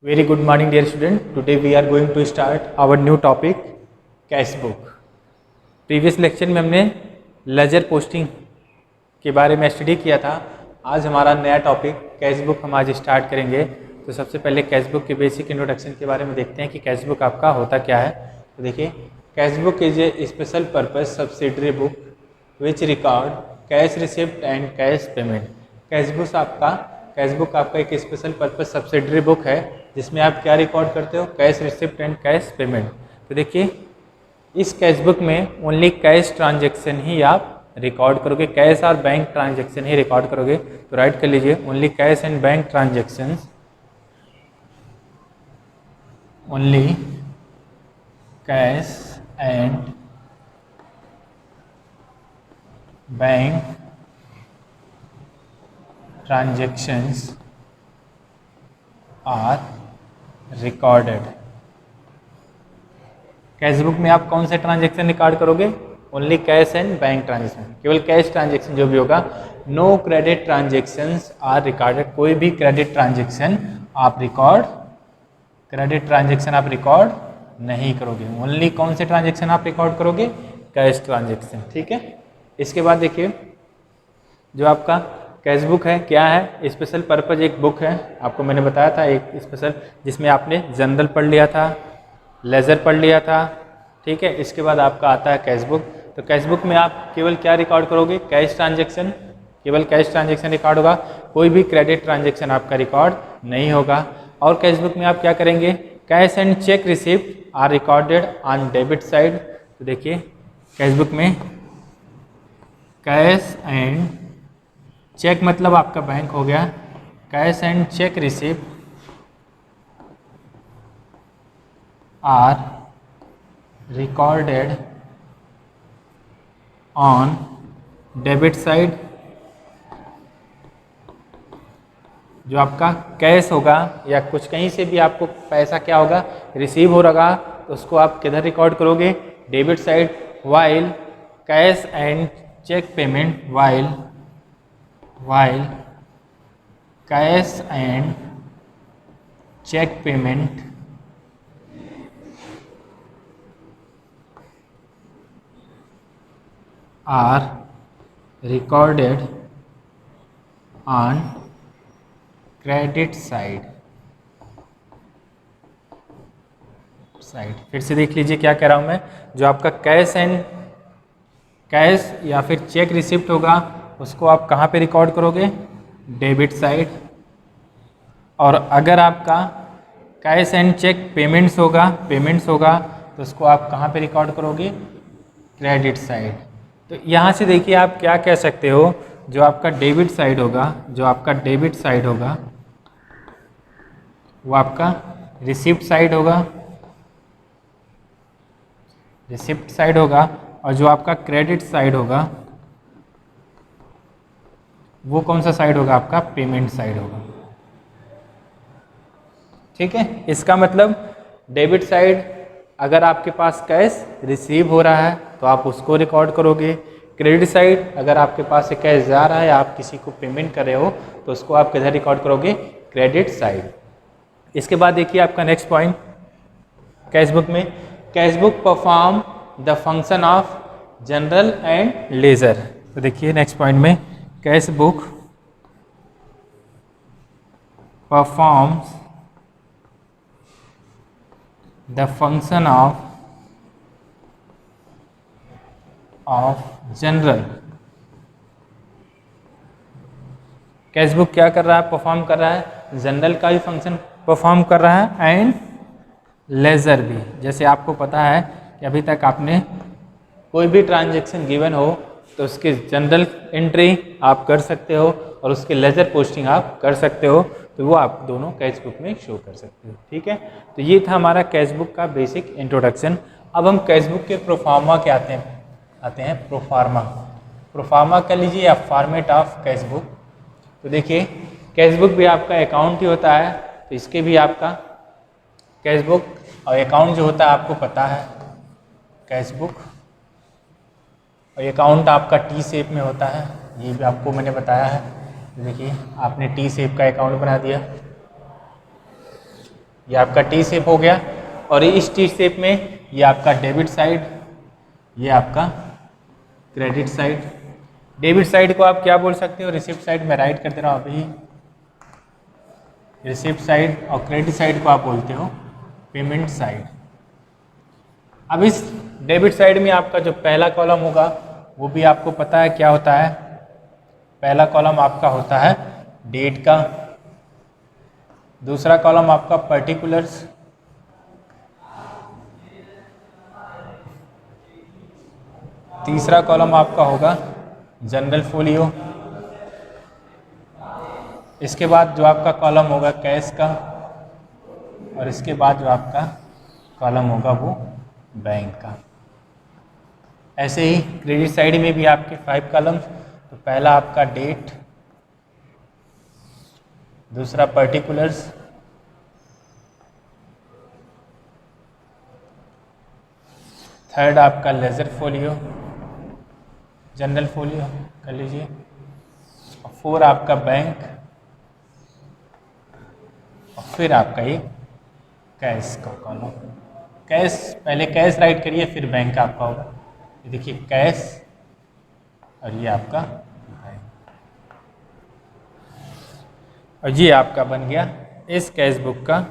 Very good morning dear student. Today we are going to start our new topic cash book. Previous lecture में हमने ledger posting के बारे में study किया था. आज हमारा नया टॉपिक कैश बुक हम आज स्टार्ट करेंगे. तो सबसे पहले कैश बुक के बेसिक इंट्रोडक्शन के बारे में देखते हैं कि कैश बुक आपका होता क्या है. तो देखिए, cash book is a special purpose subsidiary book which record cash receipt and cash payment. Cash book आपका एक स्पेशल पर्पज सब्सिडरी बुक है जिसमें आप क्या रिकॉर्ड करते हो, cash receipt and cash payment. तो देखिए, इस कैश बुक में ओनली कैश ट्रांजैक्शन ही आप रिकॉर्ड करोगे, कैश और बैंक ट्रांजैक्शन ही रिकॉर्ड करोगे. तो राइट कर लीजिए, only cash and bank transactions, only cash and bank transactions are recorded. Cash book में आप कौन से ट्रांजैक्शन रिकॉर्ड करोगे? Only cash and bank transaction, केवल कैश ट्रांजैक्शन जो भी होगा. No credit transactions are recorded. कोई भी क्रेडिट ट्रांजैक्शन आप रिकॉर्ड नहीं करोगे. ओनली कौन से ट्रांजैक्शन आप रिकॉर्ड करोगे? Cash transaction. ठीक है. इसके बाद देखिए, जो आपका कैश बुक है क्या है? स्पेशल पर्पज एक बुक है. आपको मैंने बताया था एक स्पेशल, जिसमें आपने जनरल पढ़ लिया था, लेजर पढ़ लिया था. ठीक है. इसके बाद आपका आता है कैश बुक. तो कैश बुक में आप केवल क्या रिकॉर्ड करोगे? Cash transaction. केवल कैश ट्रांजैक्शन रिकॉर्ड होगा, कोई भी क्रेडिट ट्रांजैक्शन आपका रिकॉर्ड नहीं होगा. और कैश बुक में आप क्या करेंगे? Cash and cheque receipt are recorded on debit side. तो देखिए, कैश बुक में कैश एंड चेक मतलब आपका बैंक हो गया. Cash and cheque receipt are recorded on debit side. जो आपका कैश होगा या कुछ कहीं से भी आपको पैसा क्या होगा, रिसीव हो रहा, तो उसको आप किधर रिकॉर्ड करोगे? Debit side. While cash and cheque payment, while cash and cheque payment are recorded on credit side. फिर से देख लीजिए क्या कह रहा हूँ मैं. जो आपका कैश या फिर चेक रिसिप्ट होगा, उसको आप कहाँ पे रिकॉर्ड करोगे? Debit side. और अगर आपका कैश एंड चेक पेमेंट्स होगा तो उसको आप कहाँ पे रिकॉर्ड करोगे? Credit side. तो यहाँ से देखिए आप क्या कह सकते हो, जो आपका डेबिट साइड होगा वो आपका रिसिप्ट साइड होगा, और जो आपका क्रेडिट साइड होगा वो कौन सा साइड होगा? आपका पेमेंट साइड होगा. ठीक है. इसका मतलब डेबिट साइड, अगर आपके पास कैश रिसीव हो रहा है तो आप उसको रिकॉर्ड करोगे. क्रेडिट साइड, अगर आपके पास से कैश जा रहा है, आप किसी को पेमेंट कर रहे हो, तो उसको आप किधर रिकॉर्ड करोगे? Credit side. इसके बाद देखिए आपका नेक्स्ट पॉइंट कैश बुक में, cash book perform the function of journal and ledger. तो देखिए नेक्स्ट पॉइंट में, cash book performs the function of journal. Cash book क्या कर रहा है? परफॉर्म कर रहा है जनरल का भी फंक्शन परफॉर्म कर रहा है, एंड लेजर भी. जैसे आपको पता है कि अभी तक आपने कोई भी ट्रांजैक्शन गिवन हो तो उसके जनरल एंट्री आप कर सकते हो और उसके लेजर पोस्टिंग आप कर सकते हो. तो वो आप दोनों कैश बुक में शो कर सकते हो. ठीक है. तो ये था हमारा कैश बुक का बेसिक इंट्रोडक्शन. अब हम कैश बुक के प्रोफार्मा के आते हैं प्रोफार्मा कर लीजिए, या फॉर्मेट ऑफ कैश बुक. तो देखिए, कैश बुक भी आपका अकाउंट ही होता है, तो इसके भी आपका कैश बुक और अकाउंट जो होता है आपको पता है. कैश बुक और अकाउंट आपका टी शेप में होता है, ये भी आपको मैंने बताया है. देखिए आपने टी शेप का अकाउंट बना दिया, ये आपका टी शेप हो गया, और इस टी शेप में ये आपका डेबिट साइड, ये आपका क्रेडिट साइड। डेबिट साइड को आप क्या बोल सकते हो, रिसिप्ट साइड में राइट कर दे रहा हूँ अभी, रिसिप्ट साइड, और क्रेडिट साइड को आप बोलते हो पेमेंट साइड। अब इस डेबिट साइड में आपका जो पहला कॉलम होगा वो भी आपको पता है क्या होता है, पहला कॉलम आपका होता है डेट का, दूसरा कॉलम आपका पर्टिकुलर्स, तीसरा कॉलम आपका होगा जनरल फोलियो, इसके बाद जो आपका कॉलम होगा कैश का, और इसके बाद जो आपका कॉलम होगा वो बैंक का। ऐसे ही क्रेडिट साइड में भी आपके 5 कॉलम्स, तो पहला आपका डेट, दूसरा पर्टिकुलर्स, थर्ड आपका लेजर फोलियो, जनरल फोलियो कर लीजिए, और 4 आपका बैंक, और फिर आपका ये कैश का कॉलम। कैश, पहले कैश राइट करिए फिर बैंक आपका होगा। ये देखिए कैश, और ये आपका बैंक, और ये आपका बन गया इस कैश बुक का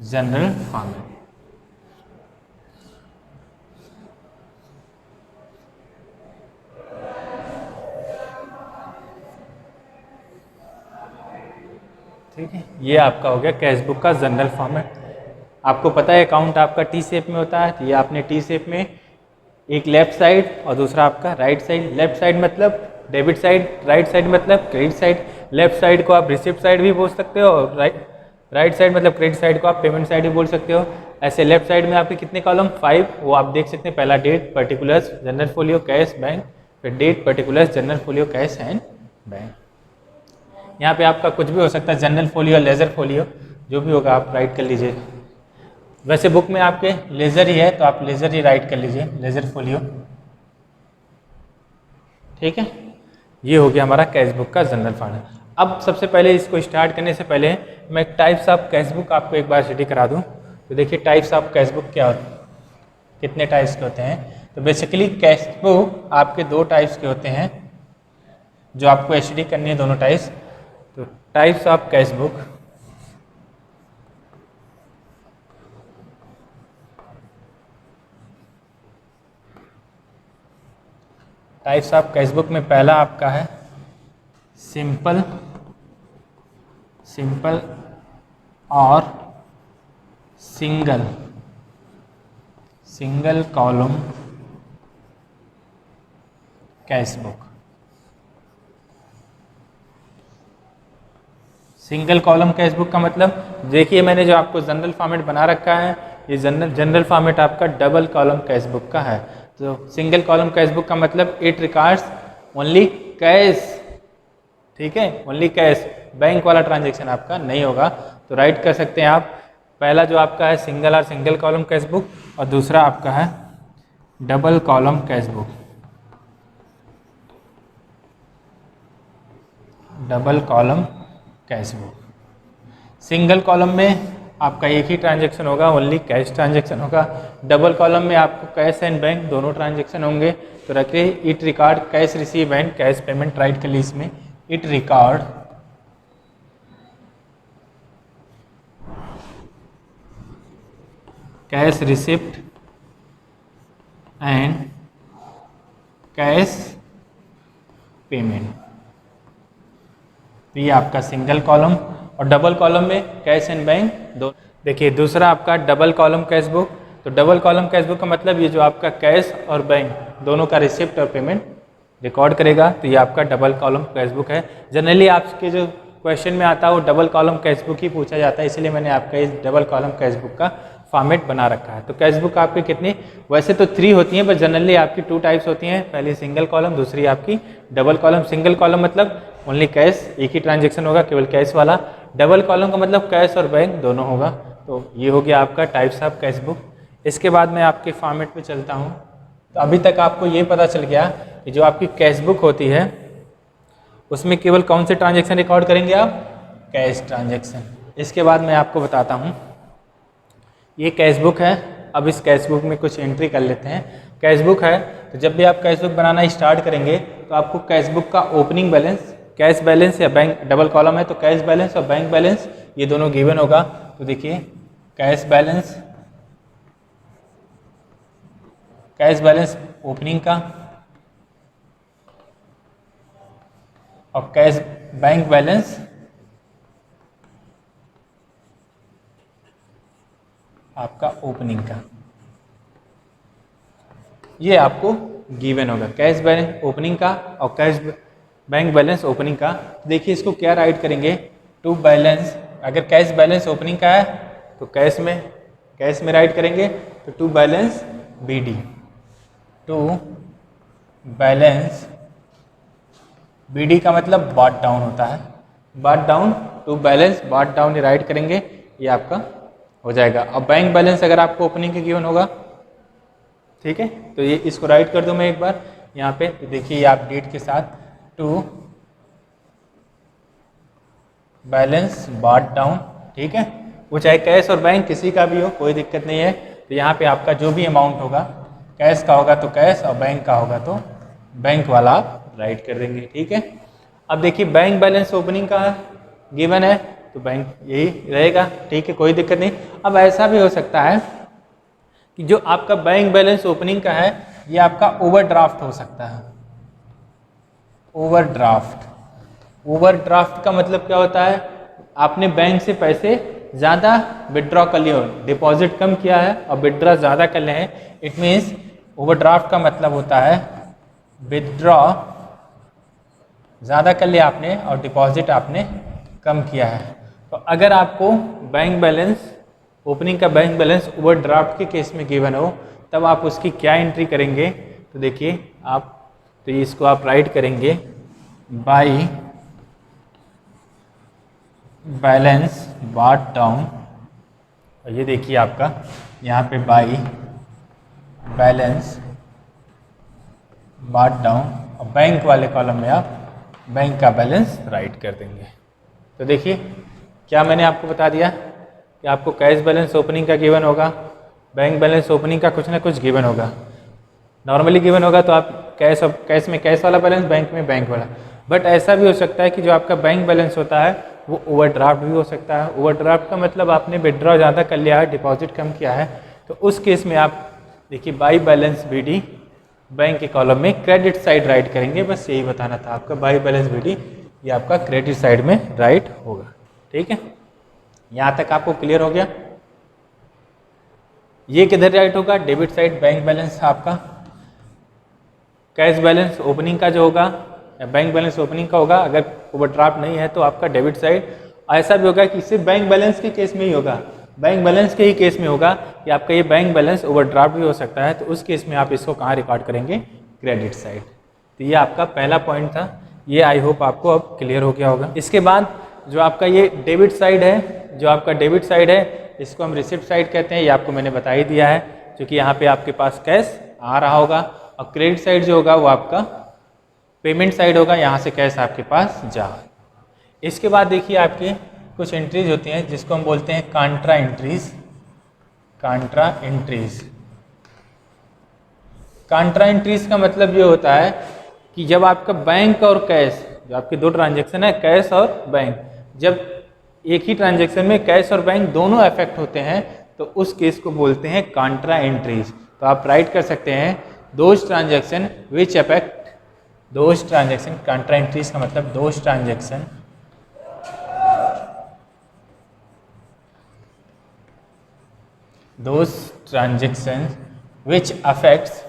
जनरल फॉर्मेट। ठीक है, ये आपका हो गया कैश बुक का जनरल फॉर्मेट। आपको पता है अकाउंट आपका टी शेप में होता है, तो ये आपने टी शेप में एक लेफ्ट साइड और दूसरा आपका राइट साइड। लेफ्ट साइड मतलब डेबिट साइड, राइट साइड मतलब क्रेडिट साइड। लेफ्ट साइड को आप रिसिप्ट साइड भी बोल सकते हो, और राइट साइड मतलब क्रेडिट साइड को आप पेमेंट साइड भी बोल सकते हो। ऐसे लेफ्ट साइड में आपके कितने कॉलम, 5, वो आप देख सकते हैं। पहला date, particulars, journal folio, cash, bank, फिर date, particulars, journal folio, cash and bank. यहाँ पे आपका कुछ भी हो सकता है, जनरल फोलियो, लेजर फोलियो, जो भी होगा आप राइट कर लीजिए। वैसे बुक में आपके लेजर ही है तो आप लेजर ही राइट कर लीजिए, लेजर फोलियो। ठीक है, ये हो गया हमारा कैश बुक का जनरल फॉर्मेट। अब सबसे पहले इसको स्टार्ट करने से पहले मैं टाइप्स ऑफ कैश बुक आपको एक बार स्टडी करा दूं। तो देखिए टाइप्स ऑफ कैश बुक क्या होते हैं, कितने टाइप्स के होते हैं। तो बेसिकली कैश बुक आपके 2 टाइप्स के होते हैं, जो आपको स्टडी करनी है दोनों टाइप्स। तो types of cash book, types of cash book में पहला आपका है सिंपल, सिंपल और single, single column cash book. Single column cash book का मतलब देखिए मैंने जो आपको जनरल फॉर्मेट बना रखा है, ये जनरल फॉर्मेट आपका डबल कॉलम कैश बुक का है। तो सिंगल कॉलम कैश बुक का मतलब इट रिकॉर्ड्स ओनली कैश। ठीक है, ओनली कैश, बैंक वाला ट्रांजेक्शन आपका नहीं होगा। तो राइट कर सकते हैं आप, पहला जो आपका है सिंगल और सिंगल कॉलम कैश बुक, और दूसरा आपका है double column cash book. Double column cash book, single column में आपका एक ही ट्रांजैक्शन होगा, ओनली कैश ट्रांजैक्शन होगा। डबल कॉलम में आपको कैश एंड बैंक दोनों ट्रांजैक्शन होंगे। तो रखिए it record cash receive and cash payment, right कर ली इसमें, it record cash receipt and cash payment. ये आपका सिंगल कॉलम, और डबल कॉलम में कैश एंड बैंक दो। देखिए दूसरा आपका डबल कॉलम कैश बुक। तो डबल कॉलम कैश बुक का मतलब ये जो आपका कैश और बैंक दोनों का रिसिप्ट और पेमेंट रिकॉर्ड करेगा। तो ये आपका डबल कॉलम कैश बुक है। जनरली आपके जो क्वेश्चन में आता है वो डबल कॉलम कैश बुक ही पूछा जाता है, इसलिए मैंने आपका इस डबल कॉलम कैश बुक का फॉर्मेट बना रखा है। तो कैश बुक आपकी कितनी, वैसे तो 3 होती हैं, पर जनरली आपकी 2 टाइप्स होती हैं। पहली सिंगल कॉलम, दूसरी आपकी डबल कॉलम। सिंगल कॉलम मतलब ओनली कैश, एक ही ट्रांजेक्शन होगा, केवल कैश वाला। डबल कॉलम का मतलब कैश और बैंक दोनों होगा। तो ये हो गया आपका टाइप्स ऑफ कैश बुक। इसके बाद मैं आपके फॉर्मेट पे चलता हूँ। तो अभी तक आपको ये पता चल गया कि जो आपकी कैश बुक होती है उसमें केवल कौन से ट्रांजेक्शन रिकॉर्ड करेंगे आप, कैश ट्रांजेक्शन। इसके बाद मैं आपको बताता हूँ ये कैश बुक है। अब इस कैश बुक में कुछ एंट्री कर लेते हैं। कैश बुक है तो जब भी आप कैश बुक बनाना स्टार्ट करेंगे तो आपको कैश बुक का ओपनिंग बैलेंस, कैश बैलेंस या बैंक, डबल कॉलम है तो कैश बैलेंस और बैंक बैलेंस ये दोनों गिवन होगा। तो देखिए कैश बैलेंस ओपनिंग का और कैश बैंक बैलेंस आपका ओपनिंग का, ये आपको गिवन होगा। कैश बैलेंस ओपनिंग का और कैश बैंक बैलेंस ओपनिंग का। देखिए इसको क्या राइट करेंगे, टू बैलेंस, अगर कैश बैलेंस ओपनिंग का है तो कैश में राइट करेंगे तो to balance BD, to balance BD का मतलब बाट डाउन होता है, brought down, to balance brought down ही राइट करेंगे, ये आपका हो जाएगा। अब बैंक बैलेंस अगर आपको ओपनिंग के गिवन होगा, ठीक है, तो ये इसको राइट कर दूं मैं एक बार यहाँ पे। तो देखिए ये आप डेट के साथ टू बैलेंस बाट डाउन, ठीक है, वो चाहे कैश और बैंक किसी का भी हो कोई दिक्कत नहीं है। तो यहाँ पे आपका जो भी अमाउंट होगा, कैश का होगा तो कैश और बैंक का होगा तो बैंक वाला आप राइट कर देंगे, ठीक है। अब देखिए बैंक बैलेंस ओपनिंग का गिवन है तो बैंक यही रहेगा, ठीक है, कोई दिक्कत नहीं। अब ऐसा भी हो सकता है कि जो आपका बैंक बैलेंस ओपनिंग का है ये आपका ओवरड्राफ्ट हो सकता है। ओवरड्राफ्ट का मतलब क्या होता है, आपने बैंक से पैसे ज़्यादा विड्रॉ कर लिए हो, डिपॉजिट कम किया है और विड्रॉ ज़्यादा कर लिए हैं। इट मीन्स ओवरड्राफ्ट का मतलब होता है विड्रॉ ज़्यादा कर लिया आपने और डिपॉजिट आपने कम किया है। तो अगर आपको बैंक बैलेंस ओपनिंग का बैंक बैलेंस ओवरड्राफ्ट के केस में गिवन हो तब आप उसकी क्या एंट्री करेंगे, तो देखिए आप, तो इसको आप राइट करेंगे बाय बैलेंस बाट डाउन, और ये देखिए आपका यहाँ पे बाय बैलेंस बाट डाउन और बैंक वाले कॉलम में आप बैंक का बैलेंस राइट कर देंगे। तो देखिए क्या मैंने आपको बता दिया कि आपको कैश बैलेंस ओपनिंग का गिवन होगा, बैंक बैलेंस ओपनिंग का कुछ ना कुछ गिवन होगा। नॉर्मली गिवन होगा तो आप कैश में कैश वाला बैलेंस, बैंक में बैंक वाला। बट ऐसा भी हो सकता है कि जो आपका बैंक बैलेंस होता है वो ओवरड्राफ्ट भी हो सकता है। ओवरड्राफ्ट का मतलब आपने विड्रॉ ज़्यादा कर लिया है, डिपॉजिट कम किया है, तो उस केस में आप देखिए बाय बैलेंस BD बैंक के कॉलम में क्रेडिट साइड राइट करेंगे। बस यही बताना था आपका, बाय बैलेंस BD ये आपका क्रेडिट साइड में राइट होगा, ठीक है। यहाँ तक आपको क्लियर हो गया। ये किधर राइट होगा, डेबिट साइड बैंक बैलेंस आपका, कैश बैलेंस ओपनिंग का जो होगा या बैंक बैलेंस ओपनिंग का होगा। अगर ओवरड्राफ्ट नहीं है तो आपका डेबिट साइड। ऐसा भी होगा कि सिर्फ बैंक बैलेंस के केस में ही होगा, बैंक बैलेंस के ही केस में होगा कि आपका ये बैंक बैलेंस ओवरड्राफ्ट भी हो सकता है, तो उस केस में आप इसको कहाँ रिकॉर्ड करेंगे, क्रेडिट साइड। तो ये आपका पहला पॉइंट था, ये आई होप आपको अब क्लियर हो गया होगा। इसके बाद जो आपका ये डेबिट साइड है, जो आपका डेबिट साइड है इसको हम रिसिप्ट साइड कहते हैं, ये आपको मैंने बता ही दिया है, क्योंकि यहाँ पे आपके पास कैश आ रहा होगा। और क्रेडिट साइड जो होगा वो आपका पेमेंट साइड होगा, यहाँ से कैश आपके पास जा। इसके बाद देखिए आपके कुछ एंट्रीज होती हैं जिसको हम बोलते हैं कॉन्ट्रा एंट्रीज। कॉन्ट्रा एंट्रीज का मतलब ये होता है कि जब आपका बैंक और कैश, जो आपके दो ट्रांजेक्शन है कैश और बैंक, जब एक ही ट्रांजेक्शन में कैश और बैंक दोनों अफेक्ट होते हैं तो उस केस को बोलते हैं कॉन्ट्रा एंट्रीज। तो आप राइट कर सकते हैं those transaction which affect, those transaction, Contra entries का मतलब those transaction those transactions which affects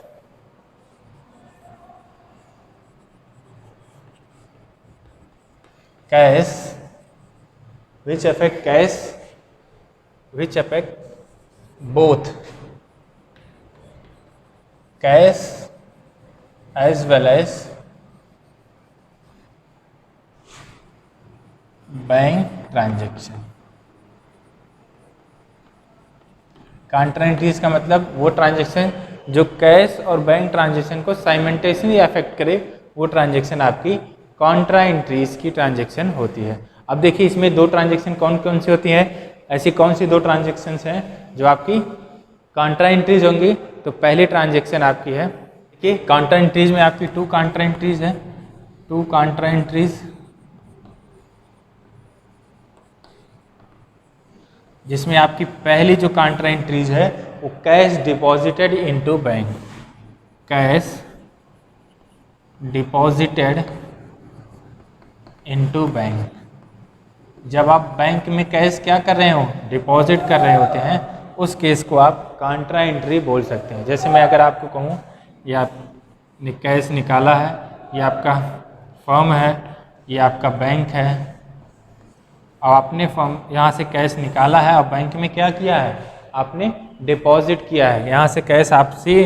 cash, which affect cash, which affect both cash as well as bank transaction। Contra entries का मतलब वो ट्रांजेक्शन जो cash और bank transaction को simultaneously affect करे, वो ट्रांजेक्शन आपकी कॉन्ट्रा एंट्रीज की ट्रांजेक्शन होती है। अब देखिए इसमें दो ट्रांजेक्शन कौन कौन सी होती हैं, ऐसी कौन सी 2 ट्रांजेक्शन्स हैं जो आपकी काउंटर एंट्रीज होंगी? तो पहली ट्रांजेक्शन आपकी है कि काउंटर एंट्रीज में आपकी 2 काउंटर एंट्रीज है, 2 काउंटर एंट्रीज, जिसमें आपकी पहली जो काउंटर एंट्रीज है वो cash deposited into bank, cash deposited into bank. जब आप बैंक में कैश क्या कर रहे हो, डिपॉजिट कर रहे होते हैं, उस केस को आप काउंटर एंट्री बोल सकते हैं। जैसे मैं अगर आपको कहूँ ये आपने कैश निकाला है, ये आपका फर्म है, ये आपका बैंक है, और आपने फर्म यहाँ से कैश निकाला है और बैंक में क्या किया है, आपने डिपॉजिट किया है। यहाँ से कैश आपसे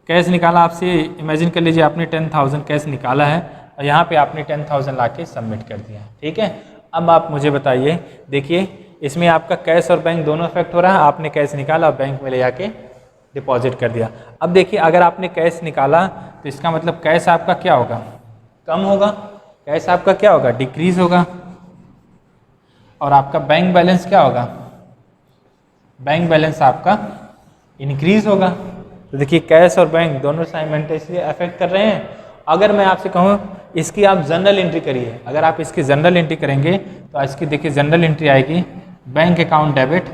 कैश निकाला, आपसे इमेजिन कर लीजिए आपने 10,000 कैश निकाला है और यहाँ पे आपने 10,000 ला के सबमिट कर दिया, ठीक है। अब आप मुझे बताइए, देखिए इसमें आपका कैश और बैंक दोनों इफेक्ट हो रहा है। आपने कैश निकाला और बैंक में ले जाके डिपॉजिट कर दिया। अब देखिए अगर आपने कैश निकाला तो इसका मतलब कैश आपका क्या होगा, कम होगा, कैश आपका क्या होगा, डिक्रीज होगा, और आपका बैंक बैलेंस क्या होगा, बैंक बैलेंस आपका इंक्रीज होगा। तो देखिए कैश और बैंक दोनों साइमल्टेनियसली अफेक्ट कर रहे हैं। अगर मैं आपसे कहूँ इसकी आप जनरल एंट्री करिए, अगर आप इसकी जनरल एंट्री करेंगे तो इसकी देखिए जनरल एंट्री आएगी bank account debit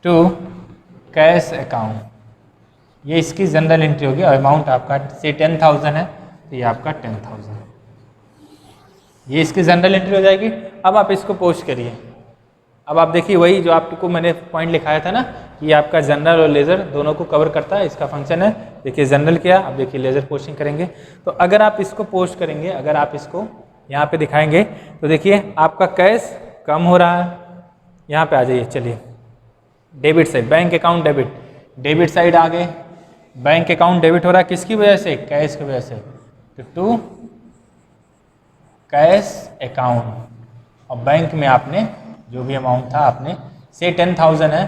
to cash account, ये इसकी जनरल एंट्री होगी। और अमाउंट आपका से 10,000 है तो ये आपका 10,000, ये इसकी जनरल एंट्री हो जाएगी। अब आप इसको पोस्ट करिए। अब आप देखिए वही जो आपको मैंने पॉइंट लिखाया था ना कि आपका जनरल और लेज़र दोनों को कवर करता है, इसका फंक्शन है। देखिए जनरल क्या, अब देखिए लेज़र पोस्टिंग करेंगे तो अगर आप इसको पोस्ट करेंगे, अगर आप इसको यहाँ पे दिखाएंगे तो देखिए आपका कैश कम हो रहा है। यहाँ पे आ जाइए, चलिए debit side, bank account debit, debit side आ गए, बैंक अकाउंट डेबिट हो रहा है किसकी वजह से, कैश की वजह से, तो टू कैश अकाउंट, और बैंक में आपने जो भी अमाउंट था आपने से 10,000 है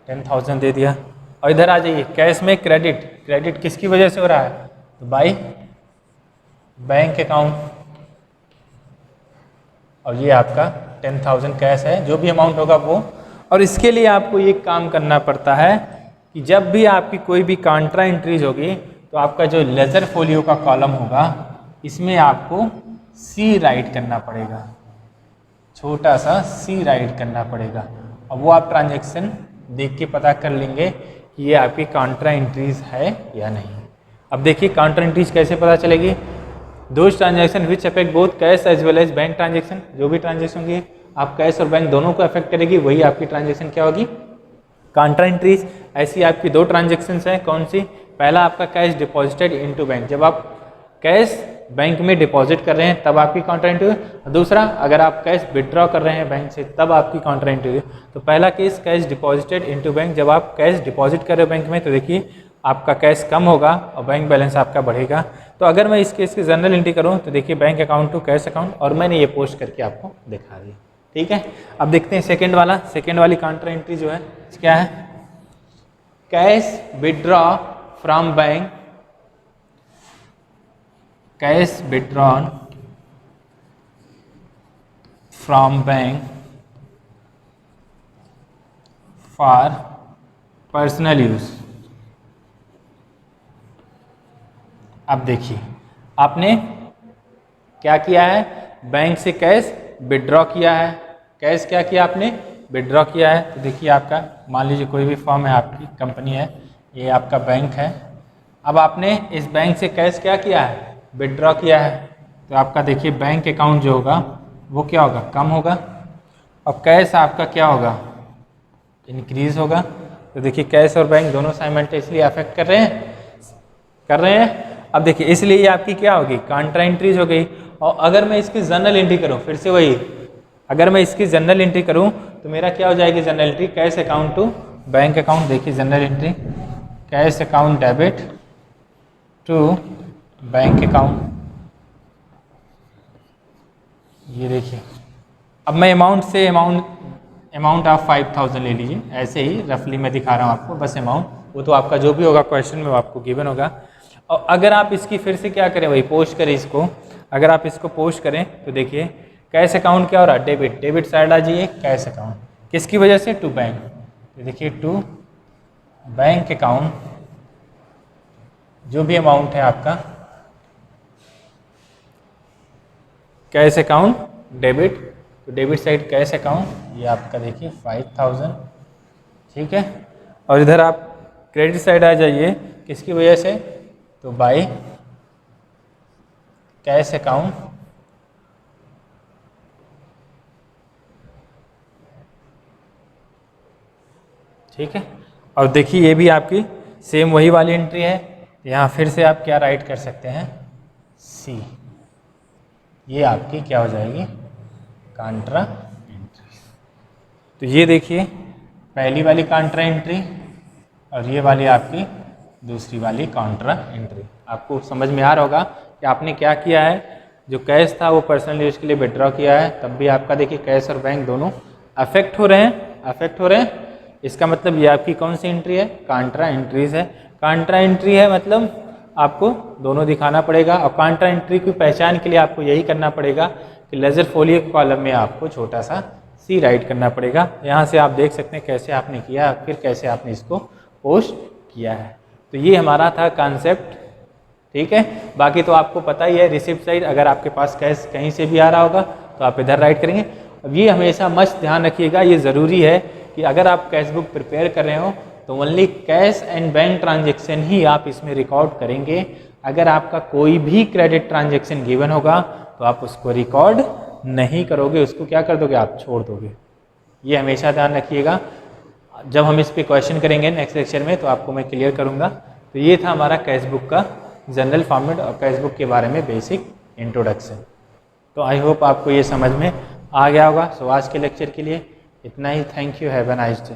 10,000 दे दिया। और इधर आ जाइए कैश में क्रेडिट, क्रेडिट किसकी वजह से हो रहा है, तो बाई बैंक अकाउंट, और ये आपका 10,000 कैश है, जो भी अमाउंट होगा वो। और इसके लिए आपको ये काम करना पड़ता है कि जब भी आपकी कोई भी काउंटर एंट्रीज होगी तो आपका जो लेजर फोलियो का कॉलम होगा इसमें आपको सी राइट करना पड़ेगा, छोटा सा सी राइट करना पड़ेगा। अब वो आप ट्रांजैक्शन देख के पता कर लेंगे कि ये आपकी काउंटर एंट्रीज है या नहीं। अब देखिए काउंटर एंट्रीज कैसे पता चलेगी, those transaction which affect both cash as well as bank transaction, जो भी ट्रांजैक्शन होंगी आप कैश और बैंक दोनों को अफेक्ट करेगी, वही आपकी ट्रांजैक्शन क्या होगी, काउंटर एंट्रीज। ऐसी आपकी 2 ट्रांजैक्शंस हैं, कौन सी, पहला आपका कैश डिपॉजिटेड इनटू बैंक, जब आप कैश बैंक में डिपॉजिट कर रहे हैं तब आपकी काउंटर एंट्री हुई। दूसरा अगर आप कैश विड्रॉ कर रहे हैं बैंक से तब आपकी काउंटर एंट्री हुई। तो पहला case cash deposited into bank, जब आप कैश डिपॉजिट कर रहे हो बैंक में तो देखिए आपका कैश कम होगा और बैंक बैलेंस आपका बढ़ेगा। तो अगर मैं इस केस की जनरल एंट्री करूँ तो देखिए bank account to cash account, और मैंने ये पोस्ट करके आपको दिखा दिया, ठीक है। अब देखते हैं सेकेंड वाला, सेकेंड वाली काउंटर एंट्री जो है क्या है, cash withdraw from bank, cash withdrawn from bank for personal use। अब देखिए आपने क्या किया है, बैंक से कैश विड्रॉ किया है, कैश क्या किया आपने, विड्रॉ किया है। तो देखिए आपका मान लीजिए कोई भी फर्म है, आपकी कंपनी है, ये आपका बैंक है। अब आपने इस बैंक से कैश क्या किया है, विड्रॉ किया है, तो आपका देखिए बैंक अकाउंट जो होगा वो क्या होगा, कम होगा, और कैश आपका क्या होगा, इंक्रीज होगा। तो देखिए कैश और बैंक दोनों साइमल्टेनियसली अफेक्ट कर रहे हैं। अब देखिए इसलिए ये आपकी क्या होगी, काउंटर एंट्रीज हो गई। और अगर मैं इसकी जनरल एंट्री करूँ, फिर से वही, अगर मैं इसकी जनरल एंट्री करूँ तो मेरा क्या हो जाएगी journal entry, cash account to bank account. देखिए journal entry cash account debit to bank account, ये देखिए। अब मैं अमाउंट से अमाउंट आप 5,000 ले लीजिए, ऐसे ही रफली मैं दिखा रहा हूँ आपको, बस अमाउंट वो तो आपका जो भी होगा क्वेश्चन में वो आपको गिवन होगा। और अगर आप इसकी फिर से क्या करें, वही पोस्ट करें इसको, अगर आप इसको पोस्ट करें तो देखिए कैश अकाउंट क्या हो रहा है, डेबिट, डेबिट साइड आ जाइए, कैश अकाउंट किसकी वजह से, टू बैंक, तो देखिए टू बैंक अकाउंट, जो भी अमाउंट है आपका कैश अकाउंट डेबिट, तो डेबिट साइड कैश अकाउंट ये आपका देखिए 5000, ठीक है। और इधर आप क्रेडिट साइड आ जाइए, किसकी वजह से, तो बाय कैश अकाउंट, ठीक है। और देखिए ये भी आपकी सेम वही वाली एंट्री है, यहाँ फिर से आप क्या राइट कर सकते हैं, सी, ये आपकी क्या हो जाएगी, कॉन्ट्रा एंट्री। तो ये देखिए पहली वाली कॉन्ट्रा एंट्री और ये वाली आपकी दूसरी वाली कॉन्ट्रा एंट्री। आपको समझ में आ रहा होगा कि आपने क्या किया है, जो कैश था वो पर्सनल यूज के लिए विड्रॉ किया है, तब भी आपका देखिए कैश और बैंक दोनों अफेक्ट हो रहे हैं, अफेक्ट हो रहे हैं। इसका मतलब ये आपकी कौन सी एंट्री है, कॉन्ट्रा एंट्रीज है। कॉन्ट्रा एंट्री है मतलब आपको दोनों दिखाना पड़ेगा, और कॉन्ट्रा एंट्री की पहचान के लिए आपको यही करना पड़ेगा कि लेजर फोलियो के कॉलम में आपको छोटा सा सी राइट करना पड़ेगा। यहाँ से आप देख सकते हैं कैसे आपने किया, फिर कैसे आपने इसको पोस्ट किया है। तो ये हमारा था कॉन्सेप्ट, ठीक है। बाकी तो आपको पता ही है, रिसिप्ट साइड अगर आपके पास कैश कहीं से भी आ रहा होगा तो आप इधर राइट करेंगे। अब ये हमेशा मस्त ध्यान रखिएगा, ये ज़रूरी है कि अगर आप कैश बुक प्रिपेयर कर रहे हो तो only cash and bank transaction ही आप इसमें रिकॉर्ड करेंगे। अगर आपका कोई भी क्रेडिट ट्रांजेक्शन गिवन होगा तो आप उसको रिकॉर्ड नहीं करोगे, उसको क्या कर दोगे, आप छोड़ दोगे। ये हमेशा ध्यान रखिएगा। जब हम इस पे क्वेश्चन करेंगे नेक्स्ट लेक्चर में तो आपको मैं क्लियर करूँगा। तो ये था हमारा कैश बुक का जनरल फॉर्मेट और कैश बुक के बारे में बेसिक इंट्रोडक्शन। तो आई होप आपको ये समझ में आ गया होगा। सो आज के लेक्चर के लिए इतना ही। Thank you, have a nice day.